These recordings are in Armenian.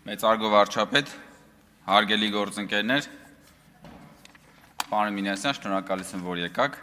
Մեծարգո վարչապետ, հարգելի գործընկերներ, պարոն Մինասյան, շնորհակալություն, որ եկաք,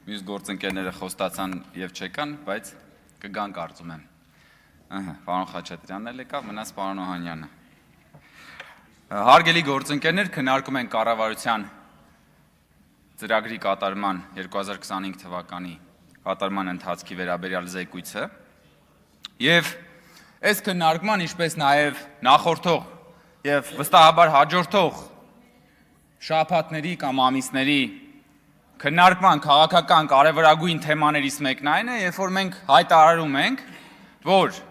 մյուս գործընկերները խոստացան և չեկան, բայց կգան կարծում եմ, պարոն Խաչատրյանն էլ եկավ, մնաց պարոն Օհանյանը։ Հարգելի գործընկերներ, քննարկում ենք կառավարության ծրագրի կատարման 2025 թվականի կատարման ընթացքի վերաբերյալ զեկույցը և այս քննարկման, ինչպես նաև նախորդող և վստահաբար հաջորդող շաբաթների կամ ամիսների քննարկման քաղաքական կարևորագույն թեմաներից մեկն այն է, երբ որ մենք հայտարարում ենք, որ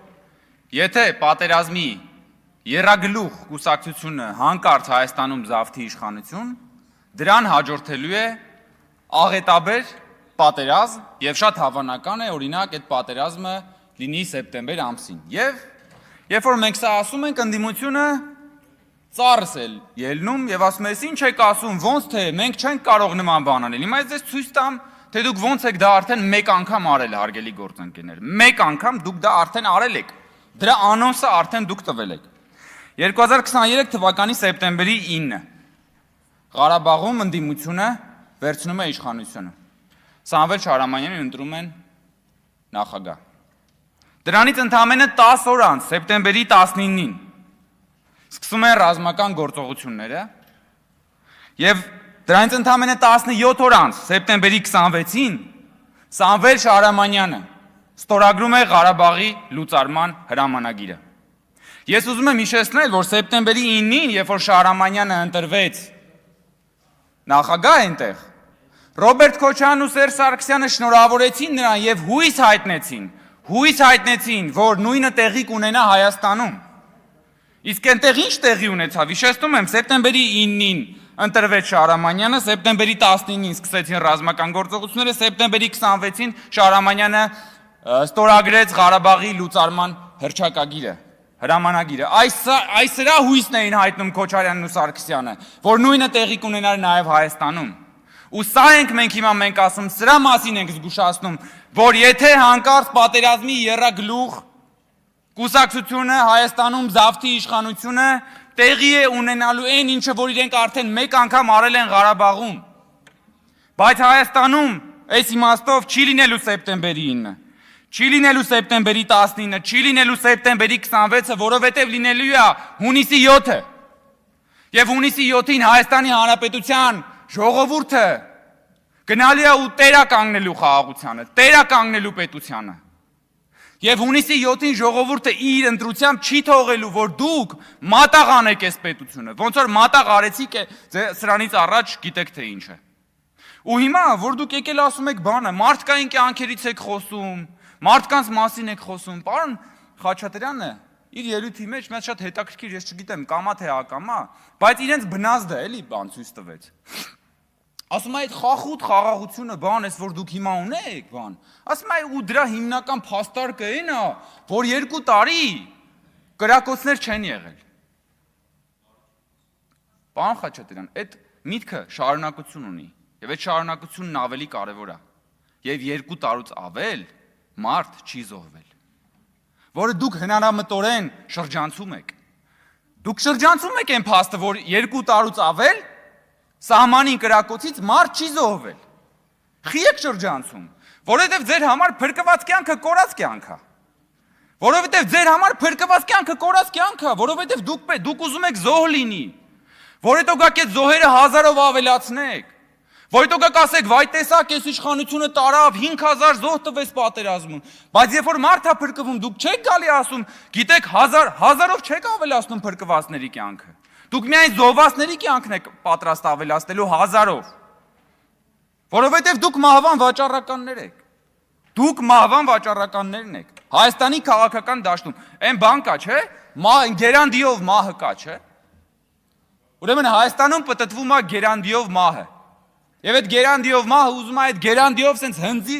եթե պատերազմի եռագլուխ կուսակցությունը հանկարծ Հայաստանում զավթի իշխանություն, դրան հաջորդելու է աղետաբեր պատերազմ և շատ հավանական է, օրինակ, այդ պատերազմը լինի սեպտեմբեր ամսին։ Եվ երբ որ մենք սա ասում ենք, ընդդիմությունը ծառս է ելնում և ասում է, ինչ եք ասում, ոնց թե մենք չենք կարող նման բան անել։ Հիմա ես ցույց տամ, թե դուք ոնց եք դա արդեն մեկ անգամ արել, հարգելի գործընկերներ։ Մեկ անգամ դուք դա արդեն արել եք։ Դրա անոնսը արդեն դուք տվել եք։ 2023 թվականի սեպտեմբերի 9 Ղարաբաղում ընդդիմությունը վերցնում է իշխանությունը։ Սամվել Շահրամանյանին ընտրում են նախագահ։ Դրանից ընդամենը 10 օր անց, սեպտեմբերի 19-ին, սկսում են ռազմական գործողությունները և դրանից ընդամենը 17 օր անց, սեպտեմբերի 26-ին, Սամվել Շահրամանյանը ստորագրում է Ղարաբաղի լուծարման հրամանագիրը։ Ես ուզում եմ հիշեցնել, որ սեպտեմբերի 9-ին, երբ որ Շահրամանյանը ընտրվեց նախագահ այնտեղ, Ռոբերտ Քոչարյանն ու Սերժ Սարգսյանը շնորհավորեցին նրան և հույս հայտնեցին, որ նույնը տեղի կունենա Հայաստանում։ Իսկ այնտեղ ինչ տեղի ունեցավ, հիշեցնում եմ, սեպտեմբերի 9-ին ընտրվեց Շահրամանյանը, սեպտեմբերի 19-ին սկսեցին ռազմական գործողությունները, սեպտեմբերի 26-ին Շահրամանյանը ստորագրեց Ղարաբաղի լուծարման հրամանագիրը։ Այս սրա հույսն էին հայտնում Քոչարյանն ու Սարգսյանը, որ նույնը տեղի կունենար նաև Հայաստանում։ Ու սա ենք մենք հիմա ասում, սրա մասին ենք զգուշացնում, որ եթե հանկարծ պատերազմի եռագլուխ կուսակցությունը Հայաստանում զավթի իշխանությունը տեղի է ունենալու այն ինչը, որ իրենք արդեն մեկ անգամ արել են Ղարաբաղում։ Բայց Հայաստանում այս իմաստով չի լինելու սեպտեմբերի 9, չի լինելու սեպտեմբերի 19, չի լինելու սեպտեմբերի 26-ը, որովհետև լինելու է հունիսի 7-ը։ Եվ հունիսի 7-ին Հայաստանի Հանրապետության ժողովուրդը գնալու է ու տերականգնելու խաղաղությանը, տերականգնելու պետությանը։ Եվ հունիսի 7-ին ժողովուրդը իր ընտրությամբ չի թողելու, որ դուք մատաղ անեք այս պետությունը, ոնց որ մատաղ արեցիք սրանից առաջ գիտեք թե ինչ է։ Ու հիմա, որ դուք եկել ասում եք բանը, մարդկային կյանքերից եք խոսում, մարդկանց մասին եք խոսում, պարոն Խաչատրյանը իր ելույթի մեջ մեծ շատ հետաքրքիր, ես չգիտեմ, կամա թե ակամա, բայց իրենց բնազդը էլի բան ցույց տվեց։ Ասում է այդ խախուտ խաղաղությունը բան էս, որ դուք հիմա ունեք, բան։ Ասում է ու դրա հիմնական փաստարկը այն է, որ 2 տարի կրակոցներ չեն եղել։ Պարոն Խաչատրյան, այդ միտքը շարունակություն ունի, եւ այդ շարունակությունն ավելի կարևոր է։ Եվ 2 տարուց ավել մարդ չի զոհվել, որը դուք հնարամտորեն շրջանցում եք։ Դուք շրջանցում եք այն փաստը, որ 2 տարուց ավել սահմանին կրակոցից մարդ չի զոհվել։ Խի եք շրջանցում, որովհետև ձեր համար փրկված կյանքը կորած կյանք է։ Որովհետև ձեր համար փրկված կյանքը կորած կյանք է, որովհետև դուք ուզում եք զոհ լինի։ Որովհետև այդ զոհերը 1000-ով ավելացնեք։ Որովհետև ասեք, վայ տեսակ, այս իշխանությունը տարավ 5000 զոհ տվեց պատերազմում։ Բայց երբ որ մարդ է փրկվում, դուք չեք գալի ասում, գիտեք, 1000-ով չեք ավելացնում փրկվածների կյանքը։ Դուք միայն զոհվածների կյանքն եք պատրաստ ավելացնելու 1000-ով։ Որովհետև դուք մահվան վաճառականներ եք։ Դուք մահվան վաճառականներն եք։ Հայաստանի քաղաքական դաշտում այն բան կա, չէ՞, գերանդիով մահը կա, չէ՞։ Ուրեմն Հայաստանում պտտվում է գերանդիով մահը։ Եվ այդ գերանդիով մահը ուզում է այդ գերանդիով սենց հնձի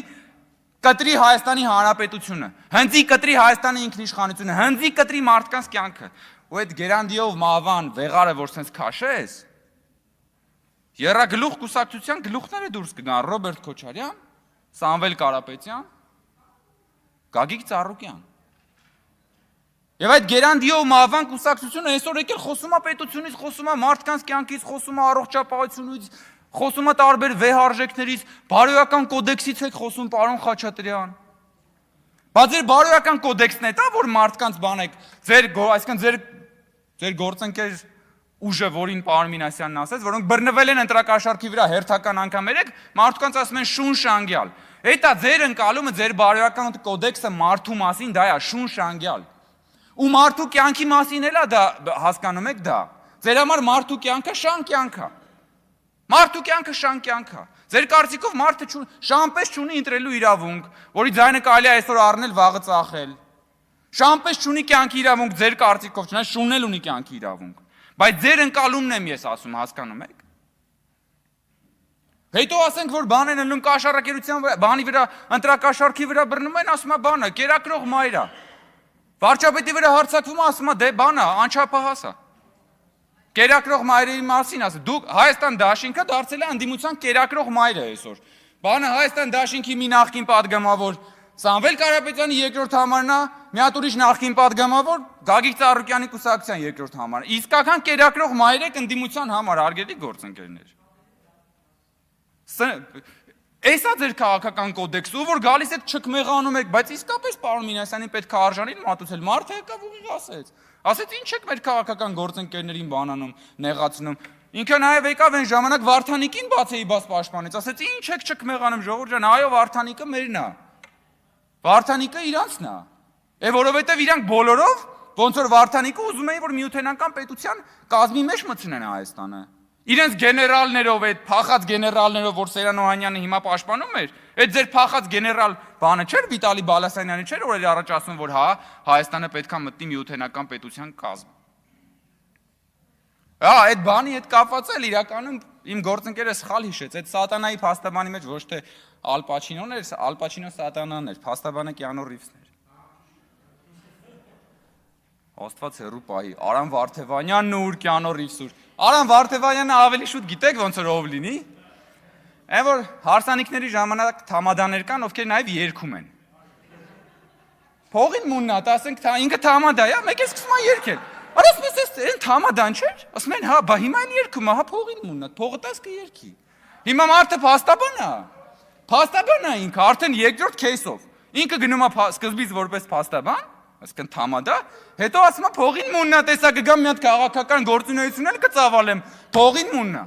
կտրի Հայաստանի Հանրապետությունը, հնձի կտրի Հայաստանի ինքնիշխանությունը, հնձի կտրի մարդկանց կյանքը։ Ու այդ գերանդիով մահվան վեղարը, որ սենց քաշես, եռագլուխ կուսակցության գլուխները դուրս կգան, Ռոբերտ Քոչարյան, Սամվել Կարապետյան, Գագիկ Ծառուկյան։ Եվ այդ Գերանդիով մահվան կուսակցությունը այսօր եկել խոսում է պետությունից, խոսում է մարդկանց կյանքից, խոսում է առողջապահությունից, խոսում է տարբեր վեհարժեքներից, բարոյական կոդեքսից եք խոսում, պարոն Խաչատրյան։ Բայց ձեր բարոյական կոդեքսն է դա, որ մարդկանց բան եք, այսինքն ձեր գործընկեր ուժը, որին պարոն Մինասյանն ասեց, որոնք բռնվել են ընտրակաշառքի վրա հերթական անգամ երեք, մարդկանց ասում են շունշ անգյալ։ Էտա ձեր ընկալումը, ձեր բարոյական կոդեքսը մարդու մասին դա է, շունշ անգյալ։ Ու մարդու կյանքի մասին էլ է դա հասկանում եք դա։ Ձեր համար մարդու կյանքը շան կյանք է։ Մարդու կյանքը շան կյանք է։ Ձեր կարծիքով մարդը շամպես չունի ընտրելու իրավունք, որի ձայնը կարելի է այսօր առնել, վաղը ծախել։ Շամպես չունի կյանքի իրավունք ձեր կարծիքով, չնայած շուննել ունի կյանքի իրավունք։ Բայց ձեր ընկալումն եմ ես ասում, հասկանում եք։ Հետո ասենք, որ բան են ելնում կաշառակերության վրա, բանի վրա, ընտրակաշառքի վրա բռնում են, ասում է բանը, կերակրող մայր է։ Վարչապետի վրա հարձակվում է, ասում է դե բան է, անչափահաս է։ Կերակրող մայրերի մասին ասում, դուք Հայաստան դաշինքը դարձել է անդիմության կերակրող մայրը այսօր։ Բանը Հայաստան դաշինքի մի նախկին падգամավոր Սամվել Կարապետյանի երկրորդ համարն է, մի հատ ուրիշ նախկին падգամավոր Գագիկ Ծառուկյանի կուսակցության երկրորդ համարն է։ Իսկական կերակրող մայր եք անդիմության համար, արգելի գործընկերներ։ Էսա ձեր քաղաքական կոդեքսը, որ գալիս եք չկմեղանում եք, բայց իսկապես պարոն Մինասյանին պետք է արժանին մատուցել։ Մարդը եկավ ուղիղ ասեց ինչ եք մեր քաղաքական գործընկերներին բանանում, նեղացնում։ Ինքը նաև եկավ այն ժամանակ Վարդանիկին բացեի բաց պաշտպանեց, ասեց ինչ եք չկմեղանում ժողովուրդ ջան, այո Վարդանիկը մերն է։ Վարդանիկը իրանցն է։ Որովհետև իրանք բոլորով ոնց որ Վարդանիկը ուզում էին, որ միութենական պետության կազմի մեջ մտցնեն Հայաստանը։ Իրենց գեներալներով, այդ փախած գեներալներով, որ Սերան Օհանյանը հիմա պաշտպանում էր, այդ ձեր փախած գեներալ բանը չէր, Վիտալի Բալասանյանը չէր, որ առաջ ասում որ հա, Հայաստանը պետքա մտնի միութենական պետության կազմ։ Հա, այդ բանի հետ կապված էլ իրականում իմ գործընկերը սխալ հիշեց, այդ սատանայի փաստաբանի մեջ ոչ թե Ալ Պաչինոն էր, Ալ Պաչինո սատանան էր, փաստաբանը Կիանո Ռիվսն էր։ Աստված հերու պահի, Արամ Վարդևանյանն ու Կիանո Ռիվսը։ Արամ Վարդևանյանը ավելի շուտ գիտեք ոնց որ ով լինի։ Այն որ հարսանիքների ժամանակ թամադաներ կան, ովքեր նաև երգում են։ Փողին մուննա, ասենք ինքը թամադա է, մեկ է սկսում է երգել։ Արած մեզ էս թամադան չէր։ Ասում են, հա, բա հիմա էլ երգում է, հա, փողին մուննա, փողը տաս կերգի։ Հիմա մարդը փաստաբան է։ Փաստաբան է ինքը, արդեն երկրորդ քեյսով։ Ինքը գնում է սկզբից որպես փաստաբան, այսինքն թամադա, հետո ասում է փողին մուննա, տեսա կգամ մի հատ քաղաքական գործունեություն էլ կծավալեմ, փողին մուննա։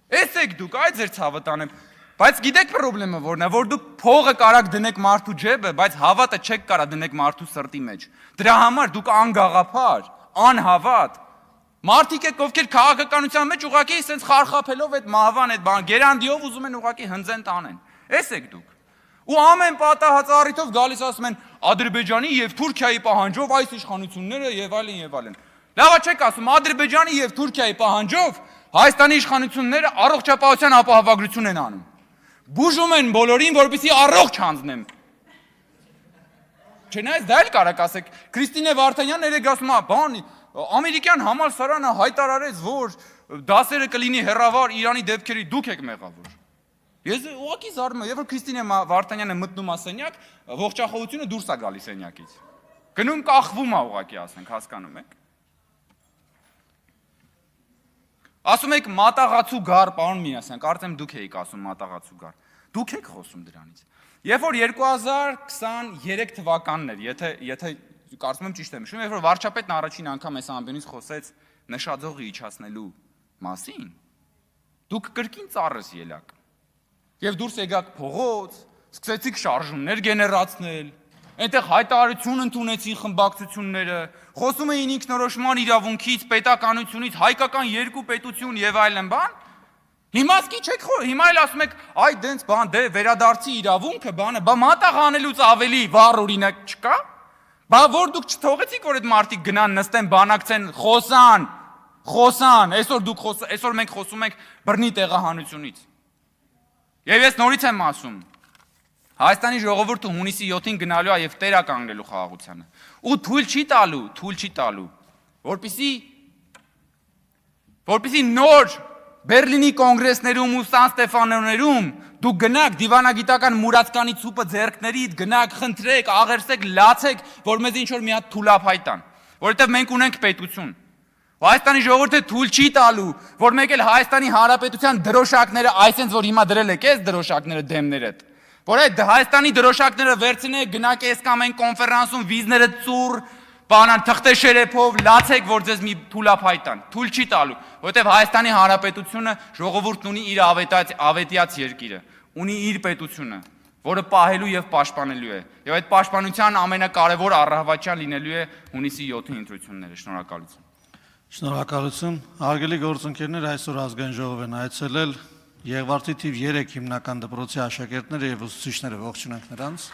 Էս եք դուք, այդ ձեր ցավը տանեմ։ Բայց գիտեք խնդրումը որն է, որ դուք փողը կարաք դնեք մարդու ջեբը, բայց հավատը չեք կարա դնեք մարդու սրտի մեջ։ Դրա համար դուք անգաղափար, անհավատ։ Մարդիկ եք, ովքեր քաղաքականության մեջ ուղղակի sense խարխափելով այդ մահվան այդ բան գերանդիով ուզում են ուղղակի հնձեն տանեն։ Էս եք դուք։ Ու ամեն պատահած առիթով գալիս ասում են Ադրբեջանի եւ Թուրքիայի պահանջով այս իշխանությունները եւ այլն եւ այլն։ Լավա չեք ասում Ադրբեջանի եւ Թուրքիայի պահանջով Հայաստանի իշխանությունները առողջապահության ապահովագրություն են անում։ Բուժում են բոլորին, որպեսզի առողջ հանձնեն։ Չնայած դա էլ կարակ ասեք, Քրիստինե Վարդանյանն երեք ասում է, բան, ամերիկյան համալսարանը հայտարարեց, որ դասերը կլինի հեռավար Իրանի դեպքերի, դուք եք մեղավոր։ Ես ուղղակի զարմանում եմ, երբ որ Քրիստինե Վարդանյանը մտնում է սենյակ, ողջախոհությունը դուրս է գալիս սենյակից։ Գնում կախվում է ուղղակի, ասենք, հասկանում եք։ Ասում եք մատաղացու գար, պարոն Մինասյան, կարծեմ դուք եք ասում մատաղացու գար։ Դուք եք խոսում դրանից։ Երբ որ 2023 թվականն էր, եթե կարծում եմ ճիշտ եմ հիշում, երբ որ վարչապետն առաջին անգամ այս ամբյոնից խոսեց նշաձողի իջացնելու մասին, դուք կրկին ծառս ելաք։ Եվ դուրս եկաք փողոց, սկսեցիք շարժումներ գեներացնել, այնտեղ հայտարարություն ընդունեցին խմբակցությունները, խոսում էին ինքնորոշման իրավունքից, պետականությունից, հայկական երկու պետություն եւ այլն բան։ Հիմա սկի չեք խոր, հիմա էլ ասում եք, այ դենց բան, դե վերադարձի իրավունքը, բանը, բա մատաղ անելուց ավելի վառ օրինակ չկա։ Բա որ դուք չթողեցիք, որ այդ մարդիկ գնան նստեն, բանակցեն, խոսան, այսօր մենք խոսում ենք բռնի տեղահանությունից։ Եվ ես նորից եմ ասում, Հայաստանի ժողովուրդը հունիսի 7-ին գնալու է եւ տերա կանգնելու խաղաղությանը։ Ու թույլ չի տալու, որպեսզի նոր Բերլինի կոնգրեսներում ու Սան Ստեֆանոներում դուք գնաք դիվանագիտական մուրացկանի ցուպը ձեռքներիդ, գնաք, խնդրեք, աղերսեք, լացեք, որ մեզ ինչ որ մի հատ թուլափայ տան։ որովհետև մենք ունենք պետություն։ Հայաստանի ժողովուրդը թույլ չի տալու, որ մեկ էլ Հայաստանի Հանրապետության դրոշակները, այսինքն որ հիմա դրել եք այս դրոշակները դեմներդ, որ այդ Հայաստանի դրոշակները վերցնեք, գնաք այս կամ այն կոնֆերանսում վիզները ծուռ, բանան թղթե շերեփով լացեք, որ ձեզ մի թուլափայտ տան։ Թույլ չի տալու, որովհետև Հայաստանի Հանրապետությունը ժողովուրդն ունի իր ավետյաց երկիրը, ունի իր պետությունը, որը պահելու եւ պաշտպանելու է։ Եվ այդ պաշտպանության ամենակարևոր առավոտյան լինելու է հունիսի 7-ի ընտրությունները։ Շնորհակալություն։ Շնորհակալություն։ Հարգելի գործընկերներ, այսօր ազգային ժողով են այցելել Եղվարդի թիվ 3 հիմնական դպրոցի աշակերտները եւ ուսուցիչները, ողջունենք նրանց։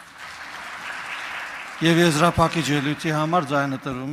Եվ եզրափակիչ ելույթի համար ձայնը տրվում է